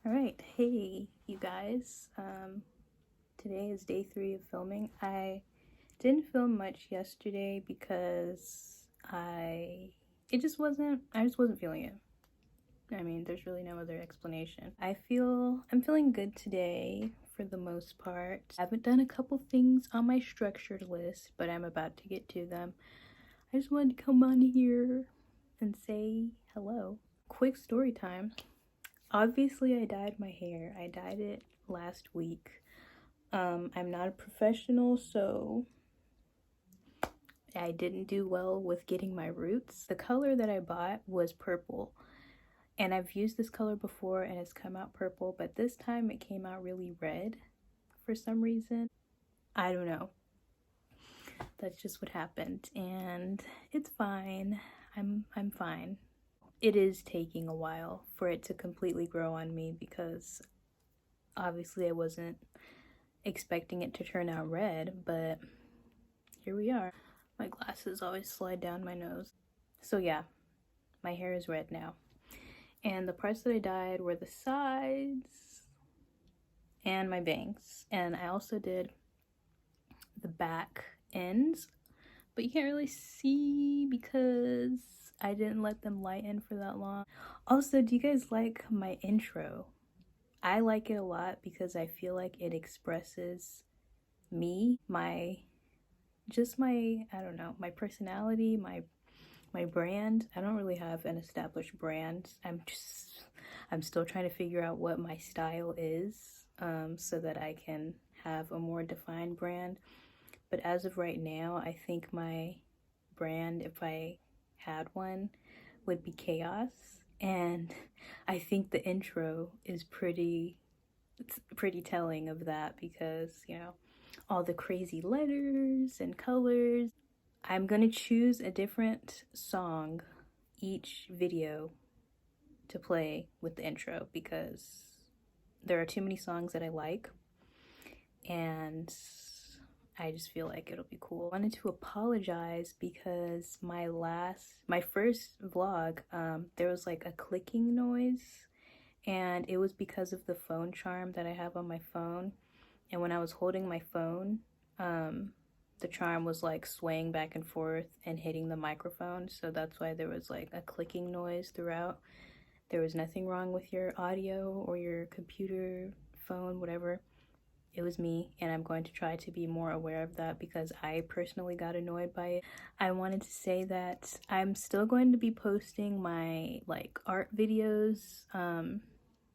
All right, hey you guys. Today is day 3 of filming. I didn't film much yesterday because I just wasn't feeling it. I mean, there's really no other explanation. I'm feeling good today for the most part. I haven't done a couple things on my structured list, but I'm about to get to them. I just wanted to come on here and say hello. Quick story time. Obviously, I dyed my hair. I dyed it last week. I'm not a professional, so I didn't do well with getting my roots. The color that I bought was purple, and I've used this color before and it's come out purple, but this time it came out really red for some reason. I don't know. That's just what happened, and it's fine. I'm fine. It is taking a while for it to completely grow on me because obviously I wasn't expecting it to turn out red, but here we are. My glasses always slide down my nose. So yeah, my hair is red now. And the parts that I dyed were the sides and my bangs. And I also did the back ends, but you can't really see because I didn't let them lighten for that long. Also, do you guys like my intro? I like it a lot because I feel like it expresses me, I don't know, my personality, my brand. I don't really have an established brand. I'm still trying to figure out what my style is, so that I can have a more defined brand. But as of right now, I think my brand, if I had one, would be chaos. And I think the intro is pretty telling of that because, you know, all the crazy letters and colors. I'm gonna choose a different song each video to play with the intro because there are too many songs that I like, and I just feel like it'll be cool. I wanted to apologize because my first vlog, there was like a clicking noise, and it was because of the phone charm that I have on my phone. And when I was holding my phone, the charm was like swaying back and forth and hitting the microphone, so that's why there was like a clicking noise throughout. There was nothing wrong with your audio or your computer, phone, whatever. It was me, and I'm going to try to be more aware of that because I personally got annoyed by it. I wanted to say that I'm still going to be posting my like art videos,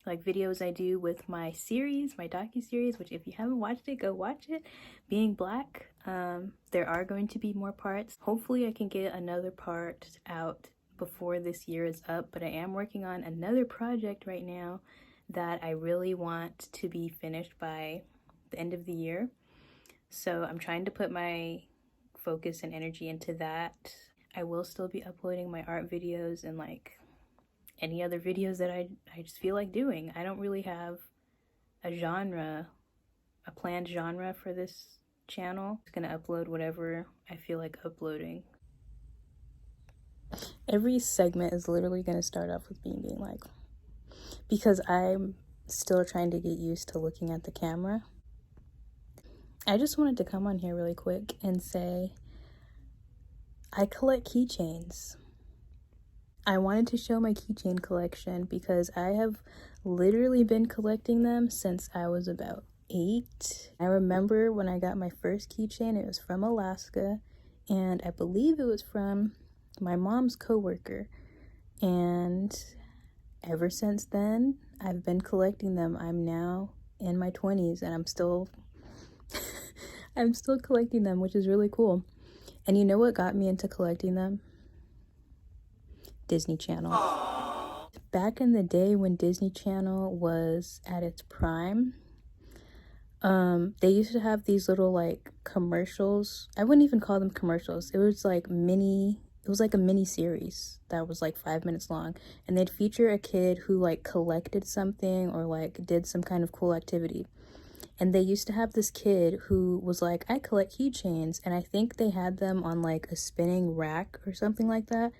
like videos I do with my series, my docu-series, which if you haven't watched it, go watch it, Being Black. There are going to be more parts. Hopefully I can get another part out before this year is up, but I am working on another project right now that I really want to be finished by the end of the year. So I'm trying to put my focus and energy into that. I will still be uploading my art videos and like any other videos that I just feel like doing. I don't really have a planned genre for this channel. I'm just gonna upload whatever I feel like uploading. Every segment is literally gonna start off with being like, because I'm still trying to get used to looking at the camera. I just wanted to come on here really quick and say I collect keychains. I wanted to show my keychain collection because I have literally been collecting them since I was about 8. I remember when I got my first keychain, it was from Alaska, and I believe it was from my mom's coworker. And ever since then, I've been collecting them. I'm now in my 20s and I'm still collecting them, which is really cool. And you know what got me into collecting them? Disney Channel. Back in the day when Disney Channel was at its prime, they used to have these little like commercials. I wouldn't even call them commercials. It was like a mini series that was like 5 minutes long, and they'd feature a kid who like collected something or like did some kind of cool activity. And they used to have this kid who was like, I collect keychains, and I think they had them on like a spinning rack or something like that.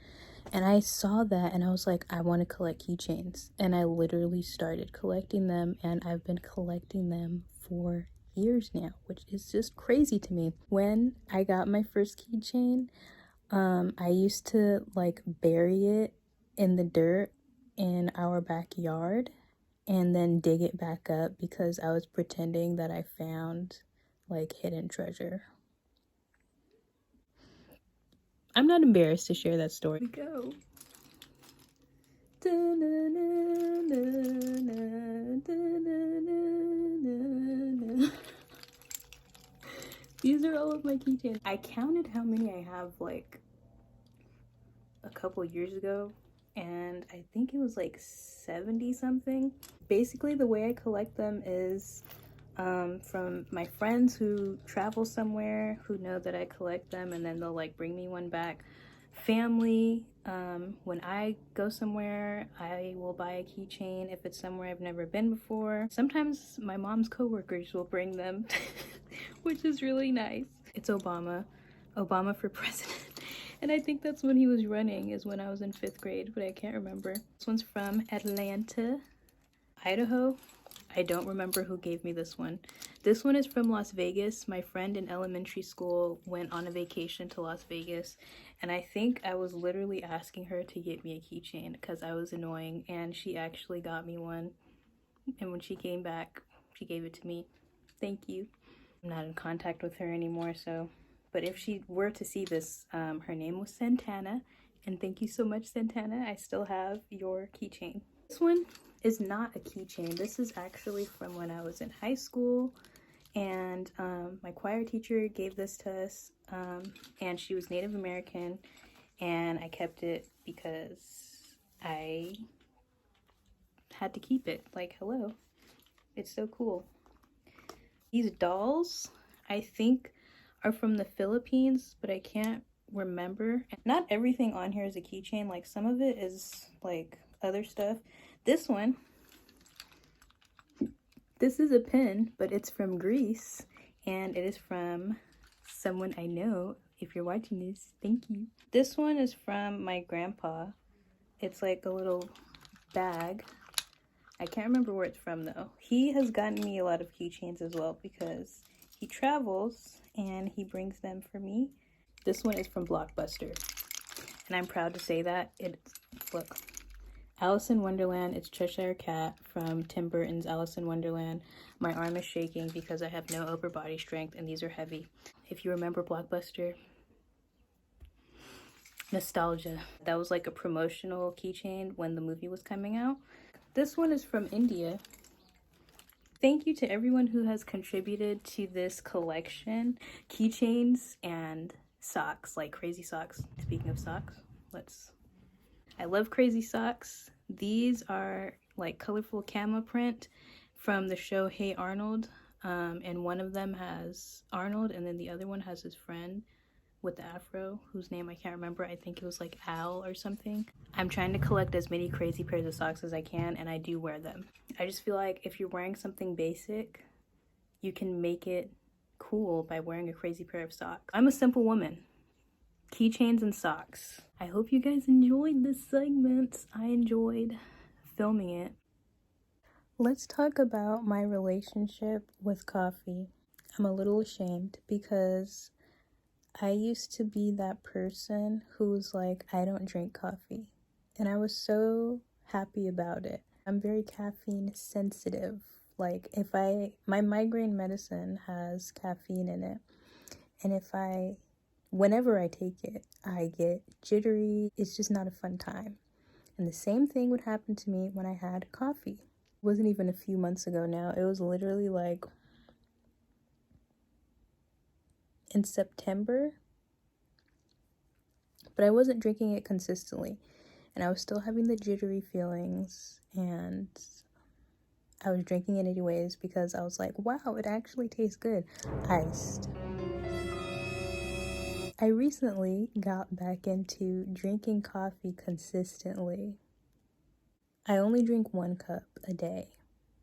And I saw that and I was like, I want to collect keychains. And I literally started collecting them, and I've been collecting them for years now, which is just crazy to me. When I got my first keychain, I used to like bury it in the dirt in our backyard and then dig it back up because I was pretending that I found like hidden treasure. I'm not embarrassed to share that story. Here we go. These are all of my keychains. I counted how many I have like a couple years ago, and I think it was like 70 something. Basically, the way I collect them is from my friends who travel somewhere who know that I collect them, and then they'll like bring me one back. Family, when I go somewhere, I will buy a keychain if it's somewhere I've never been before. Sometimes my mom's coworkers will bring them, which is really nice. It's Obama for president. And I think that's when he was running, is when I was in 5th grade, but I can't remember. This one's from Atlanta, Idaho. I don't remember who gave me this one. This one is from Las Vegas. My friend in elementary school went on a vacation to Las Vegas, and I think I was literally asking her to get me a keychain because I was annoying, and she actually got me one. And when she came back, she gave it to me. Thank you. I'm not in contact with her anymore, so... But if she were to see this, her name was Santana, and thank you so much, Santana. I still have your keychain. This one is not a keychain. This is actually from when I was in high school, and my choir teacher gave this to us, and she was Native American, and I kept it because I had to keep it. Like, hello, it's so cool. These dolls, I think, are from the Philippines, but I can't remember. Not everything on here is a keychain. Like, some of it is like other stuff. This one, this is a pin, but it's from Greece, and it is from someone I know. If you're watching this, thank you. This one is from my grandpa. It's like a little bag. I can't remember where it's from though. He has gotten me a lot of keychains as well because he travels and he brings them for me. This one is from Blockbuster, and I'm proud to say that. It's, look, Alice in Wonderland. It's Cheshire Cat from Tim Burton's Alice in Wonderland. My arm is shaking because I have no upper body strength, and these are heavy. If you remember Blockbuster, nostalgia. That was like a promotional keychain when the movie was coming out. This one is from India. Thank you to everyone who has contributed to this collection. Keychains and socks, like crazy socks. Speaking of socks, I love crazy socks. These are like colorful camo print from the show Hey Arnold. And one of them has Arnold, and then the other one has his friend with the afro, whose name I can't remember. I think it was like Al or something. I'm trying to collect as many crazy pairs of socks as I can, and I do wear them. I just feel like if you're wearing something basic, you can make it cool by wearing a crazy pair of socks. I'm a simple woman. Keychains and socks. I hope you guys enjoyed this segment. I enjoyed filming it. Let's talk about my relationship with coffee. I'm a little ashamed because I used to be that person who was like, I don't drink coffee. And I was so happy about it. I'm very caffeine sensitive. Like, my migraine medicine has caffeine in it. And whenever I take it, I get jittery. It's just not a fun time. And the same thing would happen to me when I had coffee. It wasn't even a few months ago now. It was literally like in September, but I wasn't drinking it consistently, and I was still having the jittery feelings, and I was drinking it anyways because I was like, wow, it actually tastes good. Iced. I recently got back into drinking coffee consistently. I only drink 1 cup a day,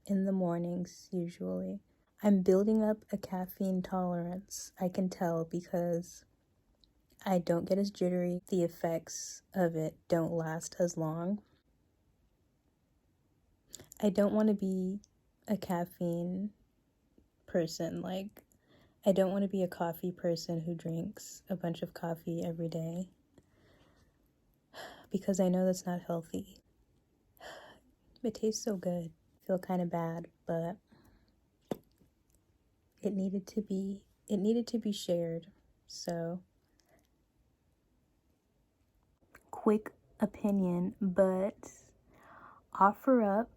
in the mornings usually. I'm building up a caffeine tolerance. I can tell because I don't get as jittery. The effects of it don't last as long. I don't want to be a caffeine person. Like, I don't want to be a coffee person who drinks a bunch of coffee every day, because I know that's not healthy. It tastes so good. I feel kind of bad, but it needed to be shared. So, quick opinion, but OfferUp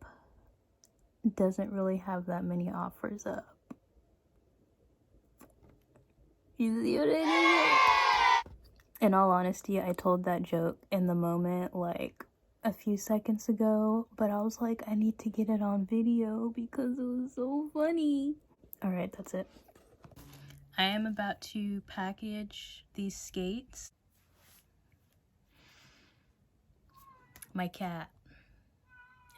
doesn't really have that many offers up. You see what I mean? In all honesty, I told that joke in the moment like a few seconds ago, but I was like, I need to get it on video because it was so funny. Alright, that's it. I am about to package these skates. My cat,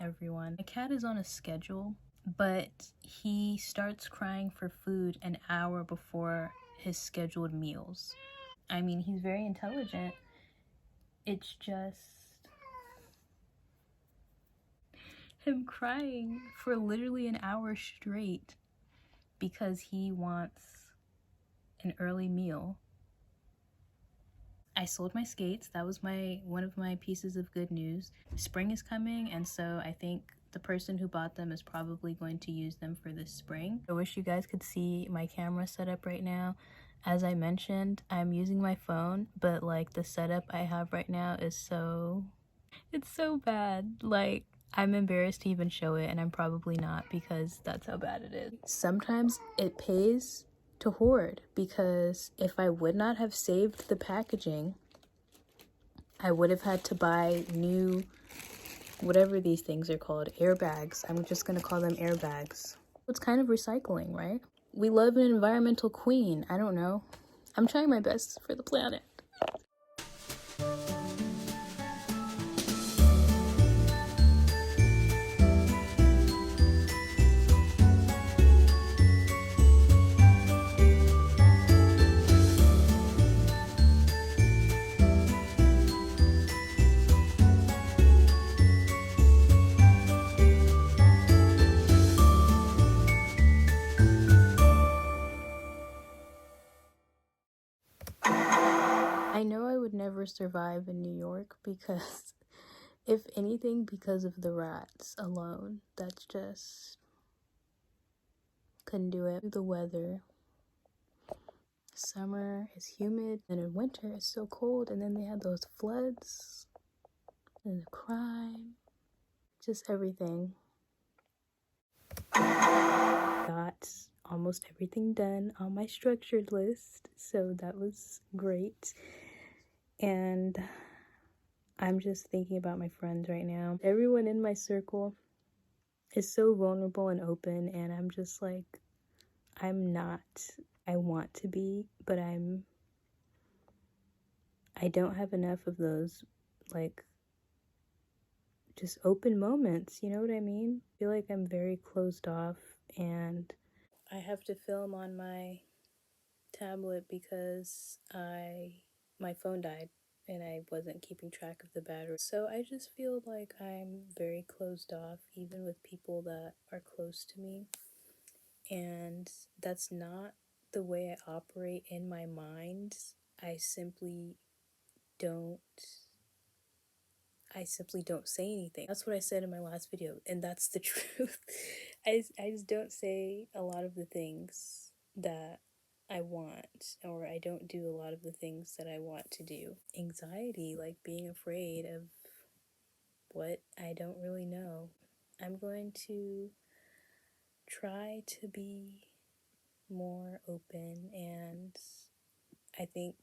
everyone. My cat is on a schedule, but he starts crying for food an hour before his scheduled meals. I mean, he's very intelligent. It's just him crying for literally an hour straight because he wants an early meal. I sold my skates. That was one of my pieces of good news. Spring is coming, and so I think the person who bought them is probably going to use them for this spring. I wish you guys could see my camera setup right now. As I mentioned, I'm using my phone, but like the setup I have right now is it's so bad. Like, I'm embarrassed to even show it, and I'm probably not, because that's how bad it is. Sometimes it pays to hoard, because if I would not have saved the packaging, I would have had to buy new, whatever these things are called, airbags. I'm just gonna call them airbags. It's kind of recycling, right? We love an environmental queen. I don't know. I'm trying my best for the planet. I know I would never survive in New York because, if anything, because of the rats alone. That's just, couldn't do it. The weather. Summer is humid, and in winter it's so cold, and then they had those floods, and the crime, just everything. Got almost everything done on my structured list, so that was great. And I'm just thinking about my friends right now. Everyone in my circle is so vulnerable and open, and I'm just like, I'm not. I want to be, but I don't have enough of those, like, just open moments, you know what I mean? I feel like I'm very closed off, and I have to film on my tablet because my phone died and I wasn't keeping track of the battery. So I just feel like I'm very closed off, even with people that are close to me. And that's not the way I operate in my mind. I simply don't say anything. That's what I said in my last video, and that's the truth. I just don't say a lot of the things that I want, or I don't do a lot of the things that I want to do. Anxiety, like being afraid of what I don't really know. I'm going to try to be more open, and I think,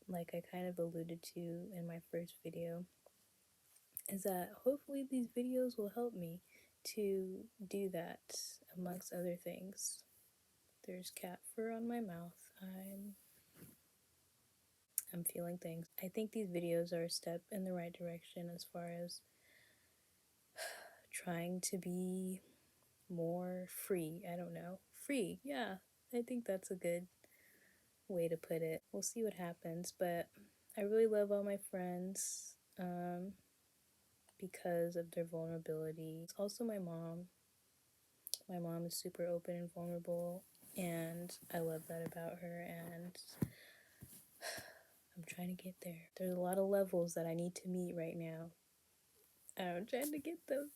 like I kind of alluded to in my first video, is that hopefully these videos will help me to do that, amongst other things. There's cat fur on my mouth. I'm feeling things. I think these videos are a step in the right direction as far as trying to be more free. I don't know. Free, yeah. I think that's a good way to put it. We'll see what happens, but I really love all my friends because of their vulnerability. It's also my mom. My mom is super open and vulnerable, and I love that about her, and I'm trying to get there. There's a lot of levels that I need to meet right now. I'm trying to get them.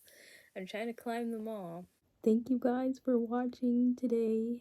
I'm trying to climb them all. Thank you guys for watching today.